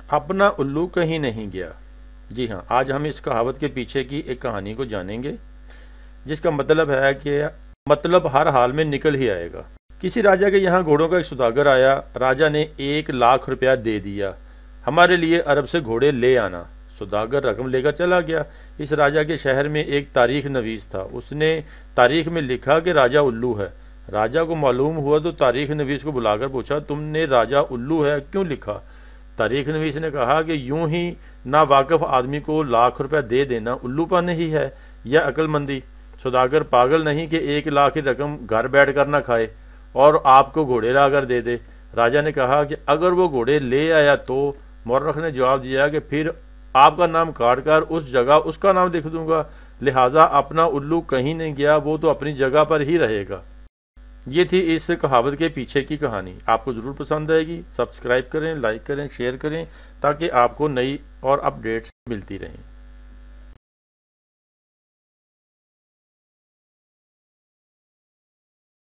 अपना उल्लू कहीं नहीं गया। जी हाँ, आज हम इस कहावत के पीछे की एक कहानी को जानेंगे, जिसका मतलब है कि मतलब हर हाल में निकल ही आएगा। किसी राजा के यहाँ घोड़ों का एक सौदागर आया। राजा ने 1 लाख रुपया दे दिया, हमारे लिए अरब से घोड़े ले आना। सौदागर रकम लेकर चला गया। इस राजा के शहर में एक तारीख नवीस था। उसने तारीख में लिखा कि राजा उल्लू है। राजा को मालूम हुआ तो तारीख नवीस को बुलाकर पूछा, तुमने राजा उल्लू है क्यों लिखा? तारीख नवीस ने कहा कि यूं ही ना वाकिफ आदमी को लाख रुपया दे देना उल्लूपन ही है या अक्लमंदी। सौदागर पागल नहीं कि 1 लाख की रकम घर बैठ कर ना खाए और आपको घोड़े लाकर दे दे। राजा ने कहा कि अगर वो घोड़े ले आया तो? मौर्रख ने जवाब दिया कि फिर आपका नाम काट कर उस जगह उसका नाम लिख दूंगा। लिहाजा अपना उल्लू कहीं नहीं गया, वो तो अपनी जगह पर ही रहेगा। ये थी इस कहावत के पीछे की कहानी। आपको ज़रूर पसंद आएगी। सब्सक्राइब करें, लाइक करें, शेयर करें, ताकि आपको नई और अपडेट्स मिलती रहें।